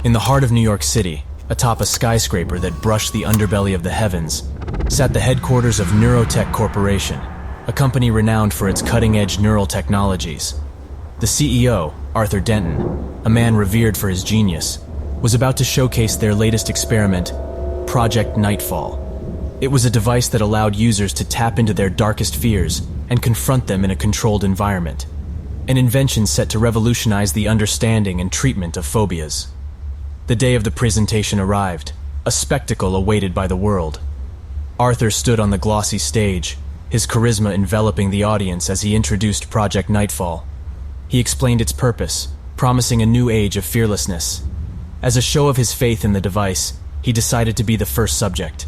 In the heart of New York City, atop a skyscraper that brushed the underbelly of the heavens, sat the headquarters of NeuroTech Corporation, a company renowned for its cutting-edge neural technologies. The CEO, Arthur Denton, a man revered for his genius, was about to showcase their latest experiment, Project Nightfall. It was a device that allowed users to tap into their darkest fears and confront them in a controlled environment, an invention set to revolutionize the understanding and treatment of phobias. The day of the presentation arrived, a spectacle awaited by the world. Arthur stood on the glossy stage, his charisma enveloping the audience as he introduced Project Nightfall. He explained its purpose, promising a new age of fearlessness. As a show of his faith in the device, he decided to be the first subject.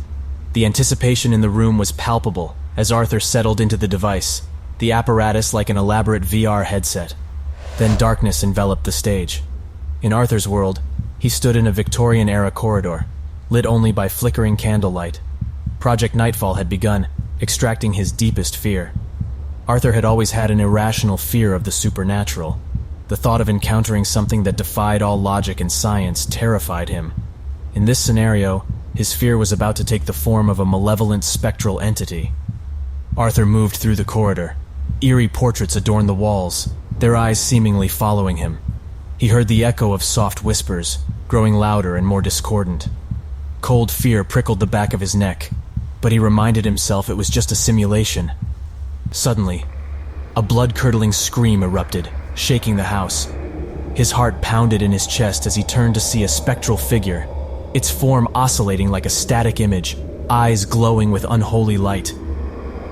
The anticipation in the room was palpable as Arthur settled into the device, the apparatus like an elaborate VR headset. Then darkness enveloped the stage. In Arthur's world, he stood in a Victorian-era corridor, lit only by flickering candlelight. Project Nightfall had begun, extracting his deepest fear. Arthur had always had an irrational fear of the supernatural. The thought of encountering something that defied all logic and science terrified him. In this scenario, his fear was about to take the form of a malevolent spectral entity. Arthur moved through the corridor. Eerie portraits adorned the walls, their eyes seemingly following him. He heard the echo of soft whispers, growing louder and more discordant. Cold fear prickled the back of his neck, but he reminded himself it was just a simulation. Suddenly, a blood-curdling scream erupted, shaking the house. His heart pounded in his chest as he turned to see a spectral figure, its form oscillating like a static image, eyes glowing with unholy light.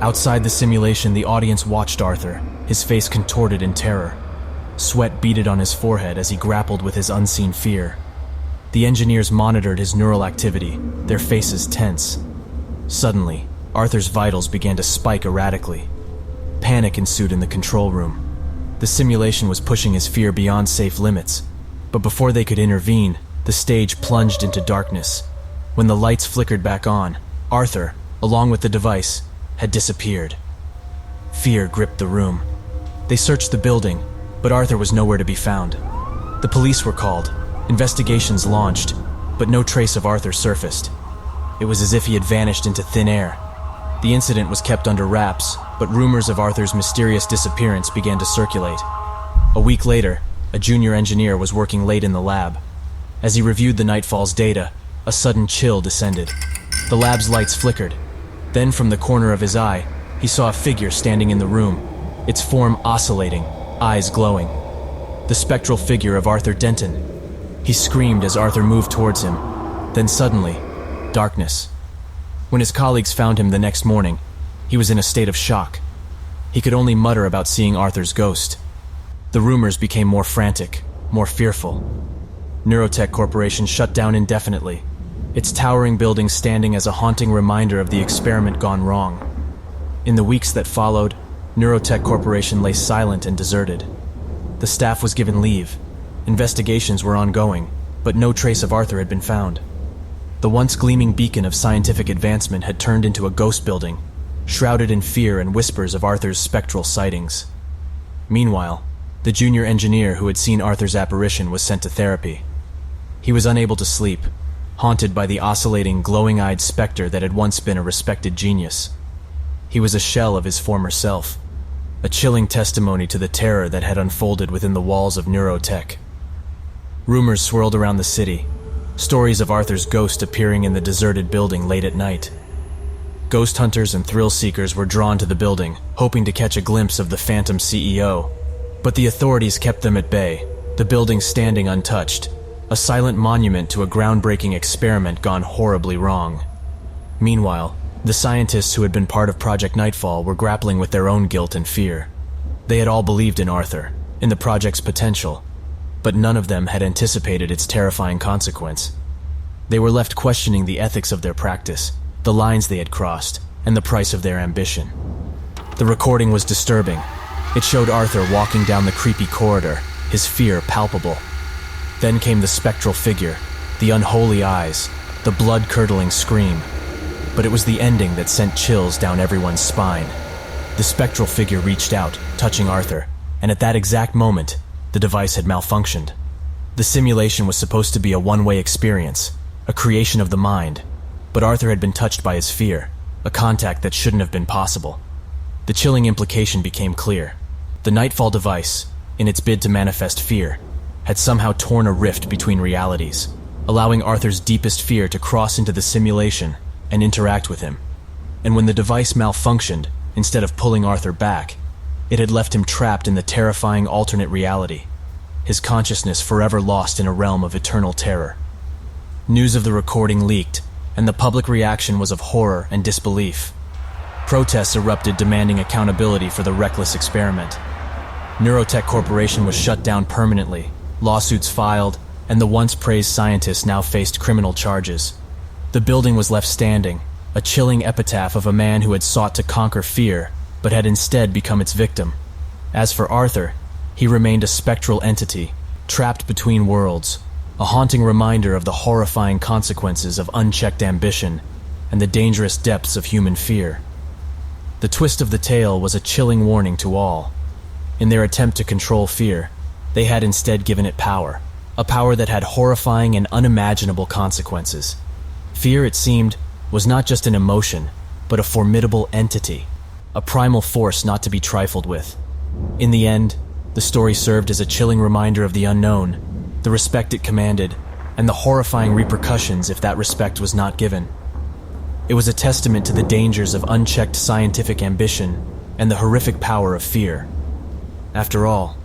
Outside the simulation, the audience watched Arthur, his face contorted in terror. Sweat beaded on his forehead as he grappled with his unseen fear. The engineers monitored his neural activity, their faces tense. Suddenly, Arthur's vitals began to spike erratically. Panic ensued in the control room. The simulation was pushing his fear beyond safe limits, but before they could intervene, the stage plunged into darkness. When the lights flickered back on, Arthur, along with the device, had disappeared. Fear gripped the room. They searched the building, but Arthur was nowhere to be found. The police were called, investigations launched, but no trace of Arthur surfaced. It was as if he had vanished into thin air. The incident was kept under wraps, but rumors of Arthur's mysterious disappearance began to circulate. A week later, a junior engineer was working late in the lab. As he reviewed the Nightfall's data, a sudden chill descended. The lab's lights flickered. Then from the corner of his eye, he saw a figure standing in the room, its form oscillating, eyes glowing. The spectral figure of Arthur Denton. He screamed as Arthur moved towards him. Then suddenly, darkness. When his colleagues found him the next morning, he was in a state of shock. He could only mutter about seeing Arthur's ghost. The rumors became more frantic, more fearful. NeuroTech Corporation shut down indefinitely, its towering building standing as a haunting reminder of the experiment gone wrong. In the weeks that followed, NeuroTech Corporation lay silent and deserted. The staff was given leave. Investigations were ongoing, but no trace of Arthur had been found. The once gleaming beacon of scientific advancement had turned into a ghost building, shrouded in fear and whispers of Arthur's spectral sightings. Meanwhile, the junior engineer who had seen Arthur's apparition was sent to therapy. He was unable to sleep, haunted by the oscillating, glowing-eyed specter that had once been a respected genius. He was a shell of his former self, a chilling testimony to the terror that had unfolded within the walls of NeuroTech. Rumors swirled around the city, stories of Arthur's ghost appearing in the deserted building late at night. Ghost hunters and thrill-seekers were drawn to the building, hoping to catch a glimpse of the phantom CEO. But the authorities kept them at bay, the building standing untouched, a silent monument to a groundbreaking experiment gone horribly wrong. Meanwhile, the scientists who had been part of Project Nightfall were grappling with their own guilt and fear. They had all believed in Arthur, in the project's potential, but none of them had anticipated its terrifying consequence. They were left questioning the ethics of their practice, the lines they had crossed, and the price of their ambition. The recording was disturbing. It showed Arthur walking down the creepy corridor, his fear palpable. Then came the spectral figure, the unholy eyes, the blood-curdling scream. But it was the ending that sent chills down everyone's spine. The spectral figure reached out, touching Arthur, and at that exact moment, the device had malfunctioned. The simulation was supposed to be a one-way experience, a creation of the mind, but Arthur had been touched by his fear, a contact that shouldn't have been possible. The chilling implication became clear. The Nightfall device, in its bid to manifest fear, had somehow torn a rift between realities, allowing Arthur's deepest fear to cross into the simulation and interact with him. And when the device malfunctioned, instead of pulling Arthur back, it had left him trapped in the terrifying alternate reality, his consciousness forever lost in a realm of eternal terror. News of the recording leaked, and the public reaction was of horror and disbelief. Protests erupted demanding accountability for the reckless experiment. NeuroTech Corporation was shut down permanently, lawsuits filed, and the once praised scientists now faced criminal charges. The building was left standing, a chilling epitaph of a man who had sought to conquer fear, but had instead become its victim. As for Arthur, he remained a spectral entity, trapped between worlds, a haunting reminder of the horrifying consequences of unchecked ambition and the dangerous depths of human fear. The twist of the tale was a chilling warning to all. In their attempt to control fear, they had instead given it power, a power that had horrifying and unimaginable consequences. Fear, it seemed, was not just an emotion, but a formidable entity, a primal force not to be trifled with. In the end, the story served as a chilling reminder of the unknown, the respect it commanded, and the horrifying repercussions if that respect was not given. It was a testament to the dangers of unchecked scientific ambition and the horrific power of fear. After all,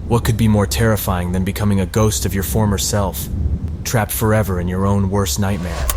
what could be more terrifying than becoming a ghost of your former self, trapped forever in your own worst nightmare?